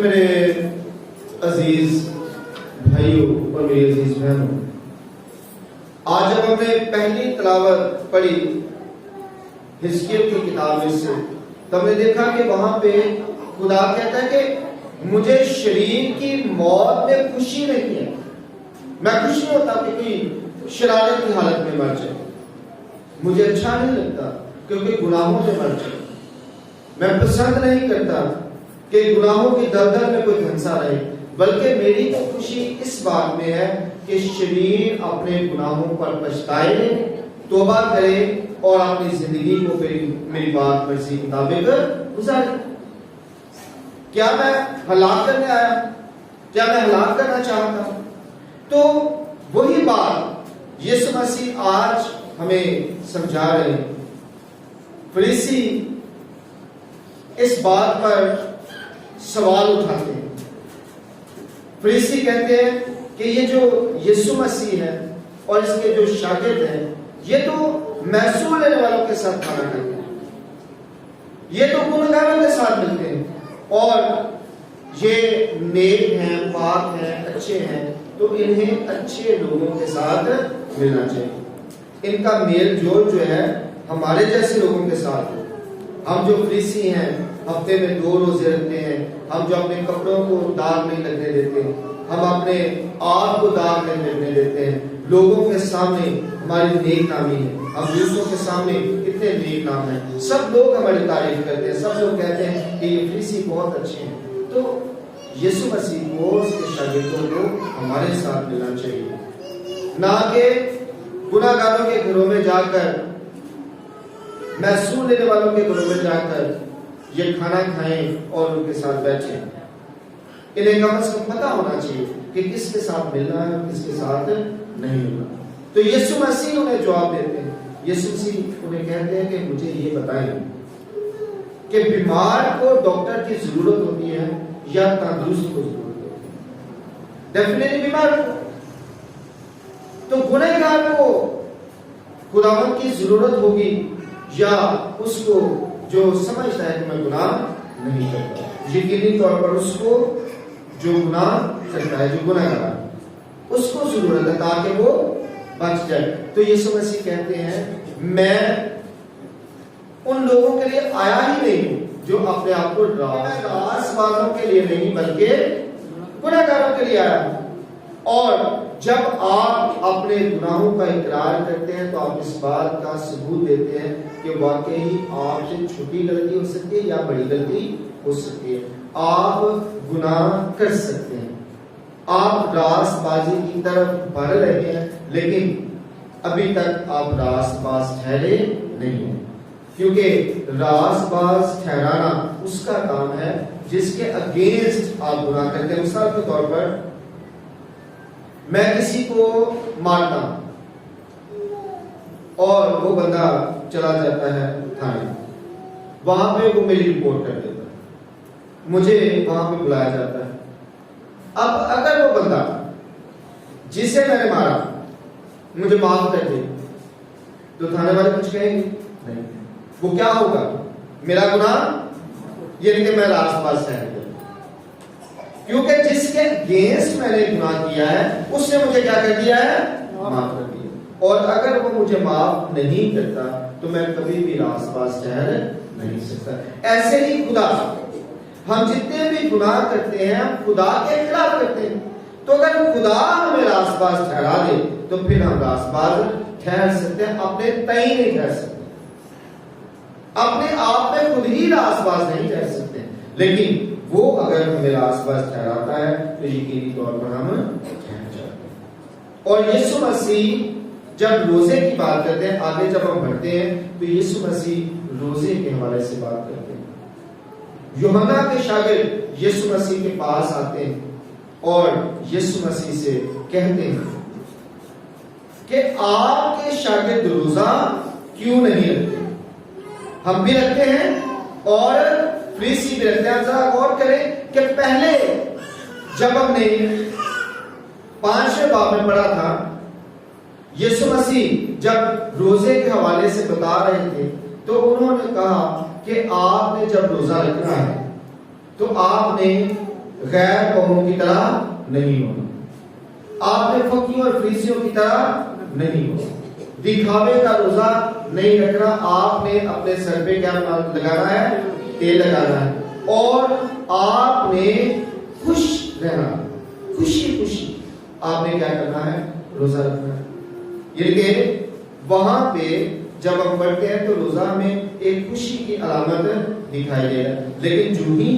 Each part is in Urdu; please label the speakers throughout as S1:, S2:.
S1: میرے عزیز بھائیوں اور میری عزیز بہنوں، آج جب ہم نے پہلی تلاوت پڑھی حزقیل کی کتاب میں سے، تو ہم نے دیکھا کہ وہاں پہ خدا کہتا ہے کہ مجھے شریر کی موت میں خوشی نہیں ہے. میں خوش نہیں ہوتا کہ کوئی شرارت کی حالت میں مر جائے. مجھے اچھا نہیں لگتا کیونکہ گناہوں سے مر جائے. میں پسند نہیں کرتا کہ گناہوں کی دلدل میں کوئی دھنسا رہے، بلکہ میری تو خوشی اس بات میں ہے کہ شریر اپنے گناہوں پر پچھتائے، توبہ کرے اور اپنی زندگی کو میری بات مرضی کے مطابق گزارے. کیا میں ہلاک کرنے آیا؟ کیا میں ہلاک کرنا چاہتا ہوں؟ تو وہی بات یسوع مسیح آج ہمیں سمجھا رہے ہیں. فریسی اس بات پر سوال اٹھاتے ہیں. فریسی کہتے ہیں کہ یہ جو یسوع مسیح ہے اور اس کے جو شاگرد ہیں، یہ تو محصول لینے والوں کے ساتھ کھانا کھاتے ہیں، یہ تو گنہگاروں کے ساتھ ملتے ہیں، اور یہ نیک ہیں، پاک ہیں، اچھے ہیں، تو انہیں اچھے لوگوں کے ساتھ ملنا چاہیے. ان کا میل جول جو ہے ہمارے جیسے لوگوں کے ساتھ ہے. ہم جو فریسی ہیں، ہفتے میں 2 روزے رکھتے ہیں، ہم جو اپنے کپڑوں کو داغ نہیں لگنے دیتے، ہم اپنے آپ کو داغ نہیں لگنے دیتے ہیں، لوگوں کے سامنے ہماری نیک نامی ہے. ہم دوسروں کے سامنے کتنے نیک نام ہیں، سب لوگ ہماری تعریف کرتے ہیں، سب لوگ کہتے ہیں کہ یہ فریسی بہت اچھے ہیں. تو یسوع مسیح کو، اس کے شاگردوں کو ہمارے ساتھ ملنا چاہیے، نہ کہ گناہ گاروں کے گھروں میں جا کر، محصول لینے والوں کے گھروں میں جا کر یہ کھانا کھائیں اور ان کے ساتھ بیٹھیں. انہیں کم از کم پتہ ہونا چاہیے کہ کس کے ساتھ ملنا ہے اور کس کے ساتھ نہیں ملنا. تو یسوع مسیح انہیں جواب دیتے ہیں. یسوع مسیح انہیں کہتے ہیں کہ مجھے یہ بتائیں کہ بیمار کو ڈاکٹر کی ضرورت ہوتی ہے یا تندرست کو ضرورت ہوتی ہے؟ ڈیفینیٹلی بیمار کو. تو گنہگار کو خداوند کی ضرورت ہوگی یا اس کو جو سمجھتا ہے کہ میں گناہ نہیں کرتا؟ یقینی طور پر اس کو جو گناہ کرتا ہے، جو گنہگار ہے، اس کو ضرورت ہے تاکہ وہ بچ جائے. تو یسوع مسیح کہتے ہیں میں ان لوگوں کے لیے آیا ہی نہیں جو اپنے آپ کو راس بازوں کے لیے نہیں بلکہ گنہگاروں کے لیے آیا ہوں. اور جب آپ اپنے گناہوں کا اقرار کرتے ہیں تو آپ اس بات کا ثبوت دیتے ہیں کہ واقعی آپ سے چھوٹی غلطی ہو سکتی ہے یا بڑی غلطی ہو سکتی ہے. آپ گناہ کر سکتے ہیں، آپ راست بازی کی طرف بڑھ رہے ہیں، لیکن ابھی تک آپ راست باز ٹھہرے نہیں ہیں. کیونکہ راست باز ٹھہرانا اس کا کام ہے جس کے اگینسٹ آپ گناہ کرتے ہیں. مثال کے طور پر میں کسی کو مارتا ہوں اور وہ بندہ چلا جاتا ہے تھانے، وہاں پہ وہ میری رپورٹ کر دیتا ہے، مجھے وہاں پہ بلایا جاتا ہے. اب اگر وہ بندہ جسے میں نے مارا مجھے معاف کر دے تو تھانے والے کچھ کہیں گے نہیں. وہ کیا ہوگا؟ میرا گناہ یعنی کہ میں راست باز ٹھہر گیا، کیونکہ جس کے اگینسٹ میں نے گناہ کیا ہے اس نے مجھے کیا کر دیا ہے؟ معاف کر دیا. اور اگر وہ مجھے معاف نہیں کرتا تو میں کبھی بھی راست باز ٹھہر نہیں سکتا. ایسے ہی خدا، ہم جتنے بھی گناہ کرتے ہیں ہم خدا کے خلاف کرتے ہیں. تو اگر خدا ہمیں راست باز ٹھہرا دے تو پھر ہم راست باز ٹھہر سکتے ہیں، اپنے تئیں نہیں ٹھہر سکتے، اپنے آپ میں خود ہی راست باز نہیں ٹھہر سکتے. لیکن وہ اگر ہمیں راست باز ٹھہراتا ہے تو یقینی طور پر ہم ٹھہر جاتے ہیں. اور یسوع مسیح جب روزے کی بات کرتے ہیں، آگے جب ہم بڑھتے ہیں تو یسوع مسیح روزے کے حوالے سے بات کرتے ہیں. یوحنا کے شاگرد یسوع مسیح کے پاس آتے ہیں اور یسوع مسیح سے کہتے ہیں کہ آپ کے شاگرد روزہ کیوں نہیں رکھتے؟ ہم بھی رکھتے ہیں اور فریسی بھی رکھتے ہیں. ذرا غور کریں کہ پہلے جب ہم نے 5ویں باب میں پڑھا تھا، یسوع مسیح جب روزے کے حوالے سے بتا رہے تھے تو انہوں نے کہا کہ آپ نے جب روزہ رکھنا ہے تو آپ نے غیر قوموں کی طرح نہیں ہونا. آپ نے فقیوں اور فریسیوں کی طرح نہیں ہونا. دکھاوے کا روزہ نہیں رکھنا. آپ نے اپنے سر پہ کیا لگانا ہے؟ تیل لگانا ہے. اور آپ نے خوش رہنا, خوشی خوشی آپ نے کیا کرنا ہے؟ روزہ رکھنا ہے. یعنی کہ وہاں پہ جب ہم پڑھتے ہیں تو روزہ میں ایک خوشی کی علامت دکھائی دے رہا ہے. لیکن جو ہی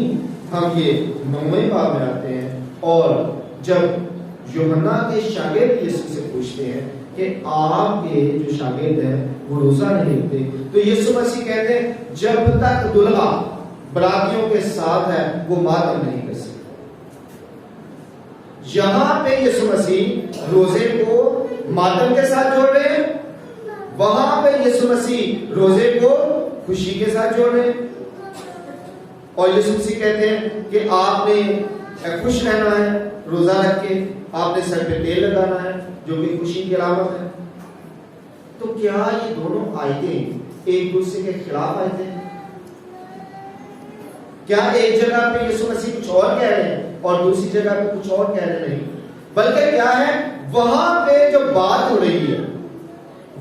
S1: ہم یہ 9ویں باب میں آتے ہیں اور جب یوحنا کے شاگرد یسوع سے پوچھتے ہیں کہ آپ کے جو شاگرد ہیں وہ روزہ نہیں رکھتے, تو یسوع مسیح کہتے ہیں جب تک دلہا براتیوں کے ساتھ ہے وہ ماتم نہیں کر سکتا. یہاں پہ یسوع مسیح روزے کو ماتم کے ساتھ جوڑ رہے ہیں, وہاں پہ یسوع مسیح روزے کو خوشی کے ساتھ جوڑ رہے ہیں. اور یسوع مسیح کہتے ہیں کہ آپ نے خوش رہنا ہے روزہ رکھ کے, آپ نے سر پہ تیل لگانا ہے جو کہ خوشی کی علامت ہے. تو کیا یہ دونوں آیتیں ایک دوسرے کے خلاف آیتیں ہیں؟ کیا ایک جگہ پہ یسوع مسیح کچھ اور کہہ رہے ہیں اور دوسری جگہ پہ کچھ اور کہہ رہے نہیں؟ بلکہ کیا ہے, وہاں پہ جو بات ہو رہی ہے,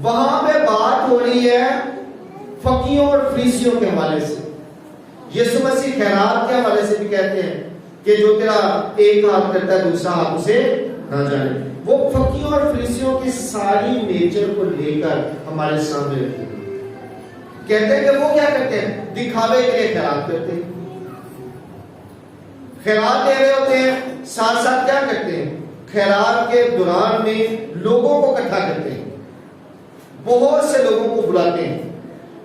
S1: وہاں پہ بات ہو رہی ہے فقیوں اور فریسیوں کے حوالے سے. یسوع مسیح خیرات کے حوالے سے بھی کہتے ہیں کہ جو تیرا ایک ہاتھ کرتا ہے دوسرا ہاتھ اسے نہ جانے. وہ فقیوں اور فریسیوں کی ساری نیچر کو لے کر ہمارے سامنے رکھتے ہیں. کہتے ہیں کہ وہ کیا کرتے ہیں؟ دکھاوے کے لیے خیرات کرتے ہیں, خیرات دے رہے ہوتے ہیں, ساتھ ساتھ کیا کرتے ہیں؟ خیرات کے دوران میں لوگوں کو اکٹھا کرتے ہیں, بہت سے لوگوں کو بلاتے ہیں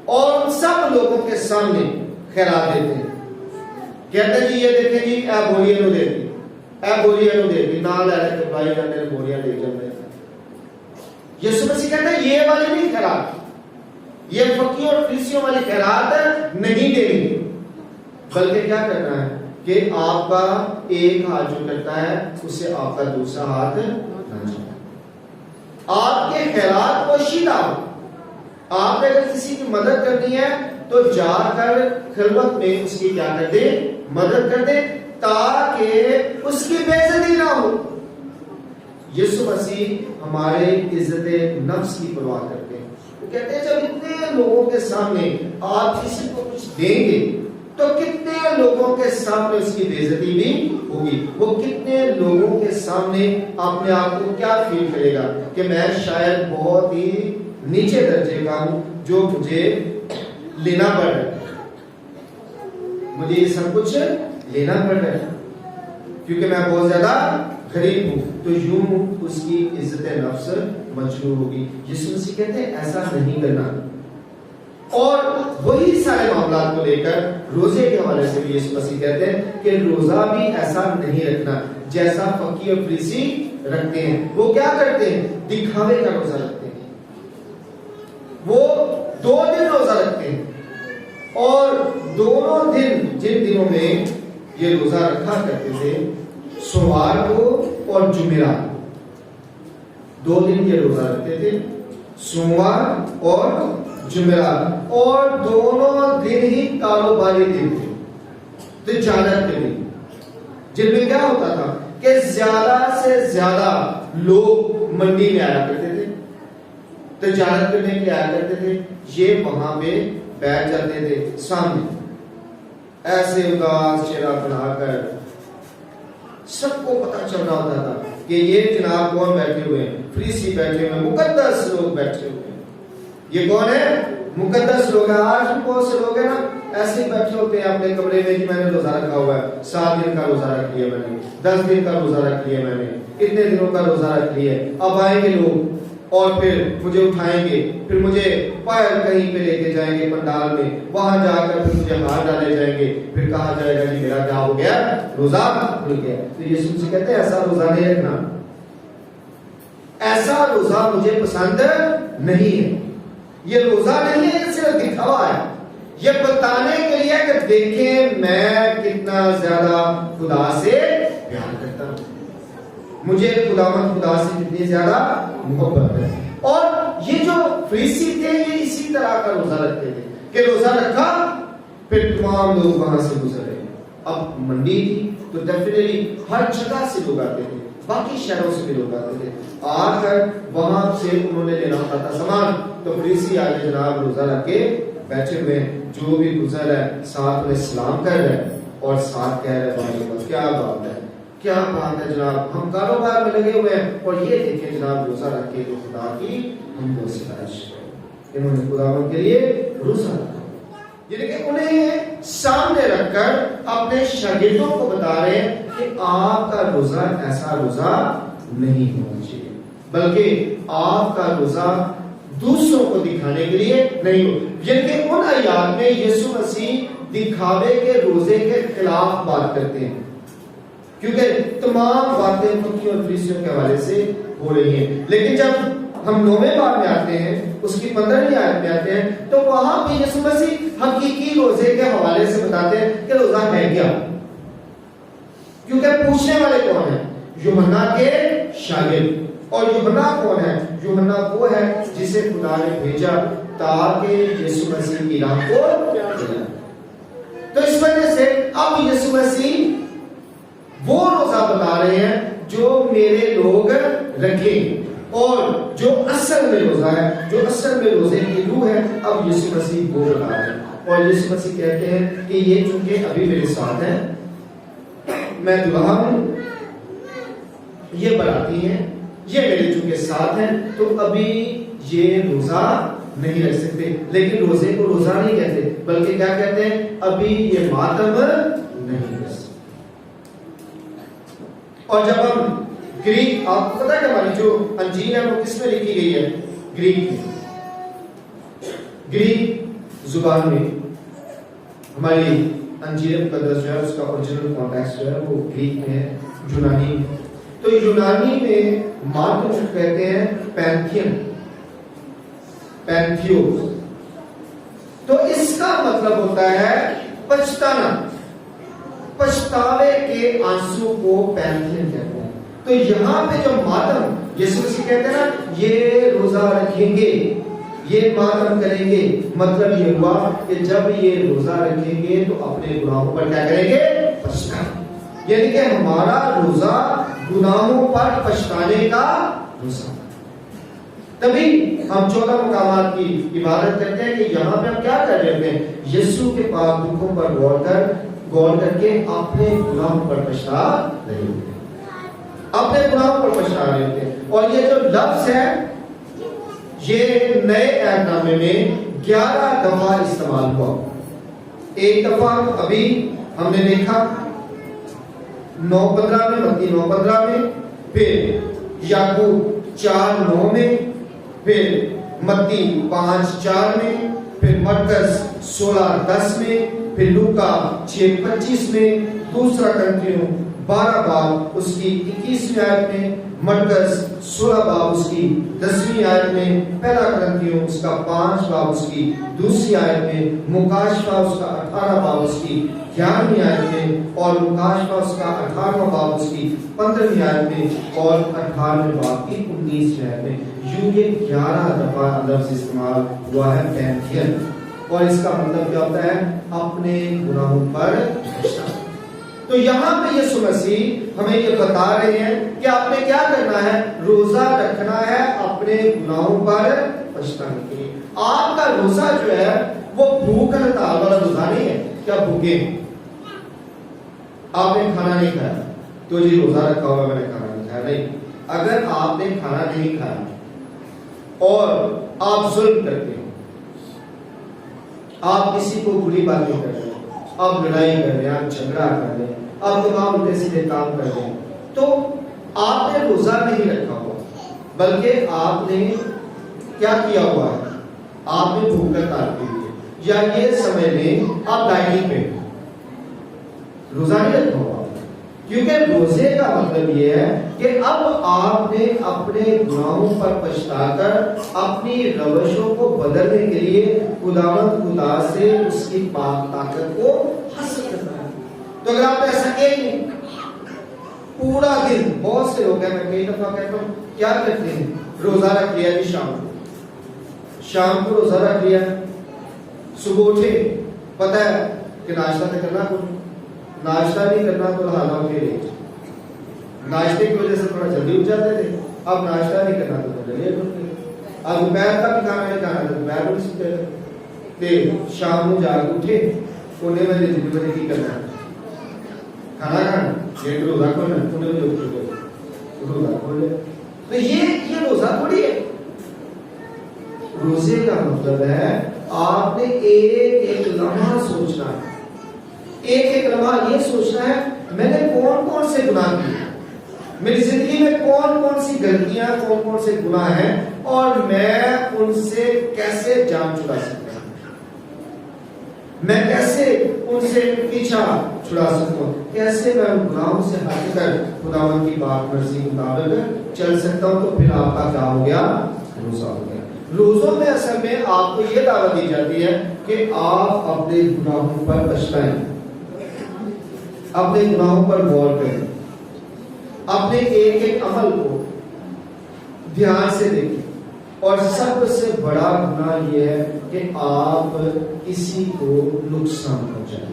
S1: اور ان سب لوگوں کے سامنے خیرات دیتے ہیں. کہتے ہیں جی یہ دیکھیں جی اے بوریاں نو دیتی, اے بوریاں نو دیتی, نہ لے رہے کہ بھائی نے بوریاں دے جاتے ہیں. یسوع مسیح کہتا ہے یہ والی نہیں خیرات, یہ فقیوں اور فریسیوں والی خیرات نہیں دینی, بلکہ کیا کرنا ہے کہ آپ کا ایک ہاتھ جو کرتا ہے اس سے آپ کا دوسرا ہاتھ نہ جائے. آپ کے خیرات پوشیدہ ہو. آپ نے اگر کسی کی مدد کرنی ہے تو جا کر خلوت میں اس کی کیا کر دے؟ مدد کر دے, تاکہ اس کی بے عزتی نہ ہو. یسوع مسیح ہمارے عزت نفس کی پرواہ کرتے ہیں. وہ کہتے ہیں جب اتنے لوگوں کے سامنے آپ کسی کو کچھ دیں گے تو کتنے لوگوں کے سامنے اس کی بے عزتی بھی ہوگی. وہ کتنے لوگوں کے سامنے اپنے آپ کو کیا فیل کرے گا کہ میں شاید بہت ہی نیچے درجے کا ہوں, جو مجھے لینا پڑ رہا ہے, مجھے یہ سب کچھ لینا پڑ رہا ہے کیونکہ میں بہت زیادہ غریب ہوں. تو یوں اس کی عزت نفس مجروح ہوگی. یسوع مسیح کہتے ہیں ایسا نہیں کرنا. اور وہی سارے معاملات کو لے کر روزے کے حوالے سے بھی یسوع مسیح کہتے ہیں کہ روزہ بھی ایسا نہیں رکھنا جیسا فقیر اور فریسی رکھتے ہیں. وہ کیا کرتے ہیں؟ دکھاوے کا روزہ رکھتے ہیں. وہ 2 دن روزہ رکھتے ہیں اور دونوں دن, جن دنوں میں یہ روزہ رکھا کرتے تھے, سوموار کو اور جمعرات, 2 دن یہ روزہ رکھتے تھے, سوموار اور جمعرات. اور دونوں دن ہی کاروباری دن تھے, تجارت کے دن, جن میں کیا ہوتا تھا کہ زیادہ سے زیادہ لوگ منڈی میں آیا کرتے تھے, تجارت کرنے کے لیے آیا کرتے تھے. یہ وہاں پہ بیٹھ جاتے تھے سامنے, ایسے اداس چہرہ بنا کر. سب کو پتہ چل رہا ہوتا تھا کہ یہ جناب کون بیٹھے ہوئے ہیں؟ فریسی بیٹھے ہوئے ہیں, مقدس لوگ بیٹھے ہوئے ہیں. یہ کون ہے؟ مقدس لوگ ہیں. آج بھی بہت سے لوگ ہیں نا ایسے ہی بیٹھے ہوتے ہیں اپنے کمرے میں کہ میں نے روزہ رکھا ہوا ہے, 7 دن کا روزہ رکھ لیا میں نے, 10 دن کا روزہ رکھ لیا میں نے, اتنے دنوں کا روزہ رکھ لیا. اب آئیں گے لوگ اور پھر مجھے اٹھائیں گے, پھر مجھے پیر کہیں پہ لے کے جائیں گے پنڈال میں, وہاں جا کر پھر مجھے ہاتھ ڈالے جائیں گے, پھر کہا جائے گا جی میرا کیا ہو گیا؟ روزہ کھل گیا. تو یسوع مسیح کہتے ہیں ایسا روزہ نہیں رکھنا, ایسا روزہ مجھے پسند نہیں ہے. یہ روزہ نہیں ہے, یہ صرف دکھاوا ہے, یہ بتانے کے لیے کہ دیکھیں میں کتنا زیادہ خدا سے پیار کرتا ہوں, مجھے خدا سے کتنی زیادہ محبت ہے. اور یہ جو فریسی تھے یہ اسی طرح کا روزہ رکھتے تھے کہ روزہ رکھا پھر تمام لوگ وہاں سے گزر رہے. اب منڈی تھی, تو ڈیفینیٹلی ہر جگہ سے لوگ آتے تھے، باقی شہروں سے بھی لوگ آتے تھے، آ کر وہاں سے انہوں نے لینا ہوتا تھا سامان، تو فریسی آگے جناب روزہ رکھ کے بیٹھے ہوئے، جو بھی گزر ہے ساتھ انہیں سلام کر رہے اور ساتھ کہہ رہے بھائی کیا بات ہے، کیا بات ہے جناب، ہم کاروبار میں لگے ہوئے ہیں اور یہ دیکھیں جناب روزہ رکھ کے جو خدا کی ہم کو ستائش ہے، انہوں نے خداوند کے لیے روزہ رکھا، یعنی کہ انہیں سامنے رکھ کر اپنے شاگردوں کو بتا رہے ہیں کہ آپ کا روزہ ایسا روزہ نہیں ہونا چاہیے، بلکہ آپ کا روزہ دوسروں کو دکھانے کے لیے نہیں ہو، یعنی کہ ان آیات میں یسوع مسیح دکھاوے کے روزے کے خلاف بات کرتے ہیں، کیونکہ تمام باتیں مکیوں اور فریسیوں کے حوالے سے ہو رہی ہیں، لیکن جب ہم 9ویں باب میں آتے ہیں، اس کی 15ویں آیت میں آتے ہیں، تو وہاں بھی یسوع مسیح حقیقی روزے کے حوالے سے بتاتے ہیں کہ روزہ ہے کیا، کیونکہ پوچھنے والے کون ہیں؟ یوحنا کے شاگرد، اور یوحنا کون ہے؟ یوحنا وہ ہے جسے خدا نے بھیجا تاکہ یسوع مسیح کی راہ کو چلائے، تو اس وجہ سے اب یسوع مسیح وہ روزہ بتا رہے ہیں جو میرے لوگ رکھیں، اور جو اصل میں روزہ ہے، جو اصل میں روزے کی روح ہے، اب یسوع مسیح وہ بتا رہے ہیں، اور یسوع مسیح کہتے ہیں کہ یہ چونکہ ابھی میرے ساتھ ہیں، میں دعا ہوں، یہ براتی ہیں، یہ میرے چونکہ ساتھ ہیں، تو ابھی یہ روزہ نہیں رکھ سکتے، لیکن روزے کو روزہ نہیں کہتے، بلکہ کیا کہتے ہیں؟ ابھی یہ ماتم نہیں رکھ سکتے۔ اور جب ہم گریک، آپ کو پتا ہے کہ ہماری جو انجیل ہے وہ کس میں لکھی گئی ہے؟ گریک میں، گریک زبان میں ہماری انجیل مقدس جو ہے اس کا اوریجنل کانٹیکسٹ جو ہے وہ گریک میں ہے، یونانی میں، تو یونانی میں ماتم کو کہتے ہیں پینتھیون، پینتھیوس، تو اس کا مطلب ہوتا ہے پچھتانا، پچھتاوے کے آنسو کو پینتھیون کہتے ہیں، تو یہاں پہ جو ماتم یسوع مسیح کہتے ہیں نا یہ روزہ رکھیں گے، یہ ماتم کریں گے، مطلب یہ ہوا کہ جب یہ روزہ رکھیں گے تو اپنے گناہوں پر کیا کریں گے؟ پچھتانا، یعنی کہ ہمارا روزہ گناہوں پر پچھتانے کا روزہ، تبھی ہم 14 مقامات کی عبادت کرتے ہیں کہ یہاں پہ ہم کیا کر رہے ہوتے ہیں؟ یسوع کے پاک دکھوں پر غور کر کے اپنے گناہوں پر پچھتا رہے ہوتے ہیں، اپنے گناہوں پر پچھتا رہے ہوتے ہیں، اور یہ جو لفظ ہے یہ نئے عہد نامے میں 11 دفعہ استعمال ہوا، ایک دفعہ ابھی ہم نے دیکھا 9:15 میں، متی 9:15 میں، پھر یعقوب 4:9 میں، پھر متی 5:4 میں، پھر مرکز 16:10 میں، پھر لوکا 6:25 میں، دوسرا کرنتھیوں 12 باب اس کی 21ویں آیت میں، مرکز 16 باب اس کی 10ویں آیت میں، پہلا کرنتھیوں اس کا 5 باب اس کی 2 آیت میں، مکاشفہ اس کا 18 باب اس کی 11ویں آیت میں، اور مکاشفہ اس کا 18واں باب اس کی 15ویں آیت میں، اور 18ویں باب کی 19ویں آیت میں، یوں یہ 11 دفعہ لفظ استعمال ہوا ہے پینتھیون، اور اس کا مطلب کیا ہوتا ہے؟ اپنے گناہوں پر پچھتانا۔ تو یہاں پہ یسوع مسیح ہمیں یہ بتا رہے ہیں کہ آپ نے کیا کرنا ہے؟ روزہ رکھنا ہے اپنے گناہوں پر پچھتانے کے لیے۔ آپ کا روزہ جو ہے وہ بھوک ہڑتال والا روزہ نہیں ہے کہ آپ بھوکے ہیں، آپ نے کھانا نہیں کھایا تو جی روزہ رکھا ہوا میں نے کھانا نہیں کھایا، نہیں، اگر آپ نے کھانا نہیں کھایا اور آپ ظلم کرتے ہیں، آپ کسی کو بری باتیں کر رہے ہیں، آپ لڑائی کر رہے ہیں، آپ جھگڑا کر رہے ہیں، آپ تمام الٹے سیدھے کام کر رہے ہیں، تو آپ نے روزہ نہیں رکھا ہوا، بلکہ آپ نے کیا کیا ہوا ہے؟ آپ نے بھوک ہڑتال کی ہوئی ہے، یا یہ سمجھ لیں آپ ڈائٹنگ پہ، روزہ نہیں رکھا ہوا، کیونکہ روزے کا مطلب یہ ہے کہ اب آپ نے اپنے گناہوں پر پچھتا کر اپنی روشوں کو بدلنے کے لیے خداوند خدا سے اس کی پاک طاقت کو حاصل کرنا ہے۔ تو اگر آپ ایسا کہیں پورا دن، بہت سے لوگ ہیں، میں کئی دفعہ کہتا ہوں کیا کرتے ہیں؟ روزہ رکھ لیا جی، شام کو روزہ رکھ لیا، صبح اٹھے، پتہ ہے کہ ناشتہ تو کرنا کچھ، ناشتہ نہیں کرنا تو حالہ کے لیے ناشتے کی وجہ سے تھوڑا جلدی اٹھ جاتے تھے، اب ناشتہ نہیں کرنا تو جلدی اٹھتے تھے، اب دوپہر کا بھی کھانا نہیں کھانا تو دوپہر میں سوتے تھے، شام کو جا کے اٹھے کونے میں ذمہ داری کی کرنا ہے کھانا کھانا، یہ روزہ کھولنا کونے میں اٹھ چکے روزہ کھول لے. تو یہ روزہ تھوڑی ہے. روزے کا مطلب ہے آپ نے ایک ایک لمحہ سوچنا ہے، ایک ایک لمحہ یہ سوچنا ہے میں نے کون کون سے گناہ کیے، میری زندگی میں کون کون سی غلطیاں کون کون سے گناہ ہیں اور میں ان سے کیسے جان چھڑا سکتا ہوں، میں کیسے ان سے پیچھا چھڑا سکتا ہوں، کیسے میں ان گناہوں سے ہٹ کر خداوند کی بات مرضی کے مطابق چل سکتا ہوں. تو پھر آپ کا کیا ہو گیا؟ روزہ ہو گیا. روزوں میں اصل میں آپ کو یہ دعوت دی جاتی ہے کہ آپ اپنے گناہوں پر پچھتائیں، اپنے گناہوں پر غور کریں، اپنے ایک ایک عمل کو دھیان سے دیکھیں. اور سب سے بڑا گناہ یہ ہے کہ آپ کسی کو نقصان پہنچائیں،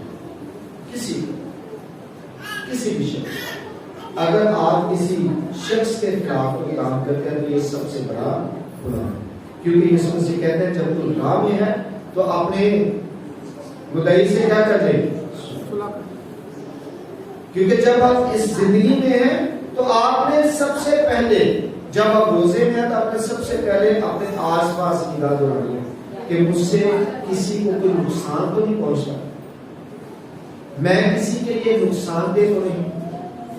S1: کسی بھی شخص. اگر آپ کسی شخص کے خلاف کوئی کام کرتے ہیں تو یہ سب سے بڑا گناہ ہے. کیونکہ یسوع مسیح کہتے ہیں جب تم راہ میں ہے تو اپنے مدعی سے کیا کر لیں؟ کیونکہ جب آپ اس زندگی میں ہیں تو آپ نے سب سے پہلے، جب آپ روزے میں ہیں تو آپ نے سب سے پہلے اپنے آس پاس کی نگاہ دوڑانی ہے کہ مجھ سے کسی کو کوئی نقصان تو نہیں پہنچتا، میں کسی کے لیے نقصان دہ تو نہیں،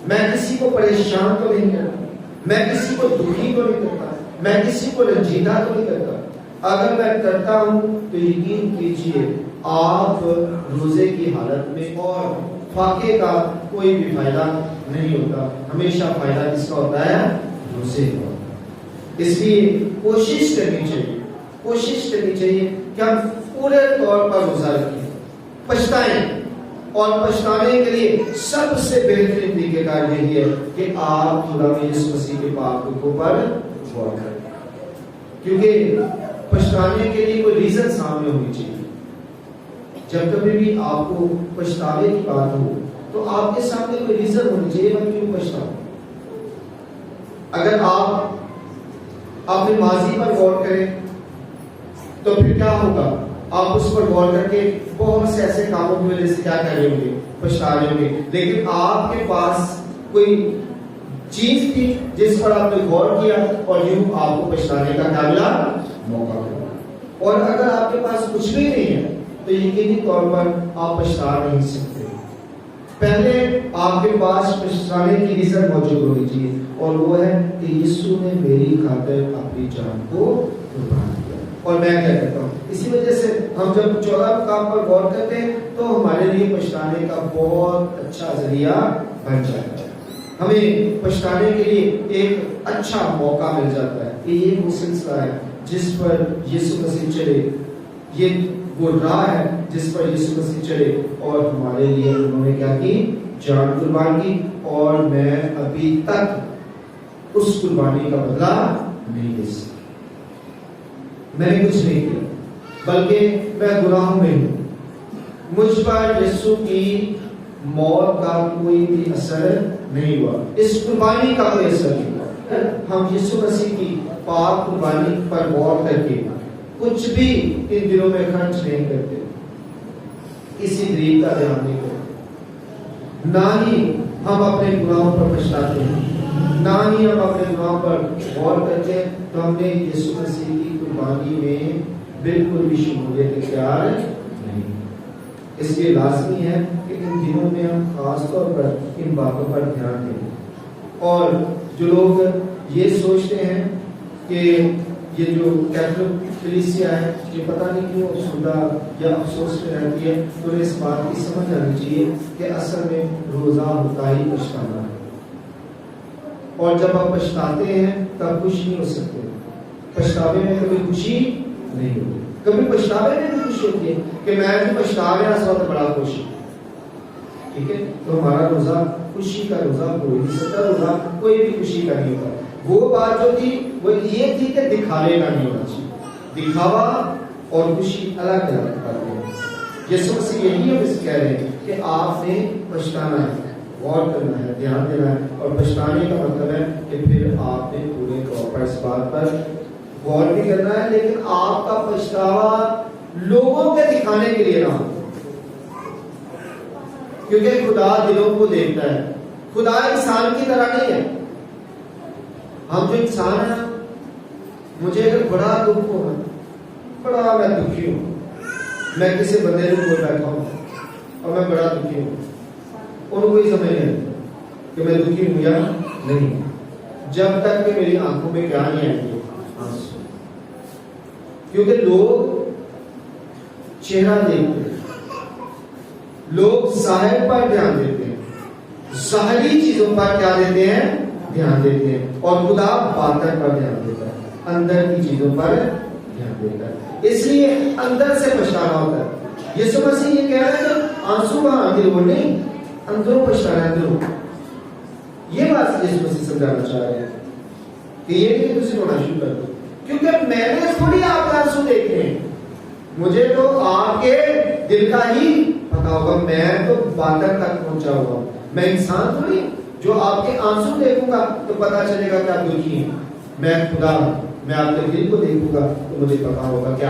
S1: میں کسی کو پریشان تو نہیں کرتا، میں کسی کو دکھی تو نہیں کرتا، میں کسی کو رنجیدہ تو نہیں کرتا. اگر میں کرتا ہوں تو یقین کیجئے آپ روزے کی حالت میں اور فاقے کا کوئی بھی فائدہ نہیں ہوتا. ہمیشہ فائدہ کس کا ہوتا ہے؟ روزے کا. اس لیے کوشش کرنی چاہیے کہ ہم پورے طور پر روزہ رکھیں، پچھتائیں. اور پچھتانے کے لیے سب سے بہترین طریقہ کار یہی ہے کہ آپ خدا یسوع مسیح کے پاک حقوق پر غور کریں. کیونکہ پچھتانے کے لیے کوئی ریزن سامنے ہونی چاہیے. جب کبھی بھی آپ کو پچھتاوے کی بات ہو تو آپ کے سامنے کوئی ریزن ہونی چاہیے میں کیوں پچھتاؤں. اگر آپ اپنے ماضی پر غور کریں تو پھر کیا ہوگا؟ آپ اس پر غور کر کے بہت سے ایسے کاموں کی وجہ سے کیا کر رہے ہوں گے؟ پچھتا رہے ہوں گے. لیکن آپ کے پاس کوئی چیز تھی جس پر آپ نے غور کیا اور یوں آپ کو پچھتانے کا کیا ملا؟ موقع ملا. اور اگر آپ کے پاس کچھ بھی نہیں ہے تو یقینی طور پر آپ پچھتا نہیں سکتے. پہلے آپ کے پاس پچھتانے کی ریزن موجود ہونی چاہیے اور وہ ہے کہ یسوع نے میری خاطر اپنی جان کو قربان کیا اور میں کیا کرتا ہوں. اسی وجہ سے ہم جب 14 مقام پر غور کرتے ہیں تو ہمارے لیے پچھتانے کا بہت اچھا ذریعہ بن جاتا ہے. ہمیں پچھتانے کے لیے ایک اچھا موقع مل جاتا ہے کہ یہ وہ سلسلہ ہے جس پر یسوع مسیح چلے، یہ وہ راہ ہے جس پر یسوع مسیح چلے اور ہمارے لیے انہوں نے کیا کی؟ جان قربان کی. اور میں ابھی تک اس قربانی کا بدلہ نہیں دے سکتا. میں نے کچھ نہیں کیا بلکہ میں گناہوں میں ہوں. مجھ پر یسوع کی موت کا کوئی بھی اثر نہیں ہوا، اس قربانی کا کوئی اثر نہیں ہوا. ہم یسوع مسیح کی پاک قربانی پر غور کر کے کچھ بھی ان دنوں میں خرچ نہیں کرتے، کسی غریب کا دھیان نہیں کرتے، نہ ہی ہم اپنے گناہوں پر پچھتاتے ہیں، نہ ہی ہم اپنے گناہوں پر غور کرتے ہیں. تو ہم نے یسوع مسیح کی قربانی میں بالکل بھی شمولیت اختیار نہیں. اس لیے لازمی ہے کہ ان دنوں میں ہم خاص طور پر ان باتوں پر دھیان دیں. اور جو لوگ یہ سوچتے ہیں کہ یہ جو کیتھولک کلیسیا ہے یہ پتہ نہیں کیوں افسردہ یا افسوس میں رہتی ہے، تو انہیں اس بات کی سمجھ آنی چاہیے کہ اصل میں روزہ ہوتا ہی پچھتانا ہے. اور جب آپ پچھتاتے ہیں تب خوش نہیں ہو سکتے. پچھتاوے میں کبھی خوشی نہیں ہوتی. کبھی پچھتاوے میں بھی خوشی ہوتی ہے کہ میں بھی پچھتا رہا اس وقت بڑا خوش ہوں. ٹھیک ہے، تو ہمارا روزہ خوشی کا روزہ ہو نہیں سکتا. روزہ کوئی بھی خوشی کا نہیں ہوتا. وہ بات جو تھی وہ یہ تھی کہ دکھاوے کا نہیں ہونا چاہیے. دکھاوا اور خوشی الگ الگ باتیں ہیں. یسوع مسیح یہی ہم اس کہہ رہے ہیں کہ آپ نے پچھتانا ہے، غور کرنا ہے، دھیان دینا ہے، اور پچھتانے کا مطلب ہے کہ پھر آپ نے پورے طور پر اس بات پر غور بھی کرنا ہے، لیکن آپ کا پچھتاوا لوگوں کے دکھانے کے لیے نہ ہو، کیونکہ خدا دلوں کو دیکھتا ہے۔ خدا انسان کی طرح نہیں ہے۔ ہم جو انسان ہیں، مجھے اگر بڑا دکھ ہو، بڑا میں دکھی ہوں، میں کسی بندے کو بول بیٹھا ہوں اور میں بڑا دکھی ہوں، ان کو یہ سمجھ نہیں کہ میں دکھی ہوں یا نہیں، جب تک کہ میری آنکھوں میں کیا نہیں آئے گی، آنسو۔ کیونکہ لوگ چہرہ دیکھتے ہیں، لوگ ظاہر پر دھیان دیتے ہیں، ظاہری چیزوں پر کیا دیتے ہیں، دھیان دیتے ہیں، اور خدا باطن پر دھیان دیتا ہے، اندر کی چیزوں پر دھیان دیتا ہے۔ اس لیے اندر سے پچھتانا ہوتا ہے۔ یسوع مسیح یہ کہہ رہا ہے کہ آنسو بہانے وہ نہیں، اندروں پچھتانا ہے، اندروں۔ یہ بات یسوع مسیح سمجھانا چاہ رہے ہیں کہ یہ نہیں کہ تم رونا شروع کر دو، کیونکہ میں نے تھوڑی آپ کا آنسو دیکھے ہیں، مجھے تو آپ کے دل کا ہی پتا ہوگا، میں تو باطن تک پہنچا ہوا، میں انسان تھوڑی جو آپ کے آنسو دیکھوں گا تو پتا چلے گا کہ آپ دکھی ہیں۔ میں خدا ہوں، میں آپ کے دل کو دیکھوں گا تو مجھے پتا ہوگا کہ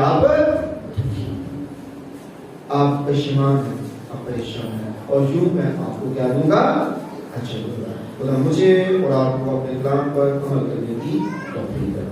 S1: آپ پشیمان ہیں، آپ پریشان ہیں، اور یوں میں آپ کو کیا دوں گا، اچھا دوں گا۔ خدا مجھے اور آپ کو اپنے کلام پر عمل کرنے کی توفیق دے۔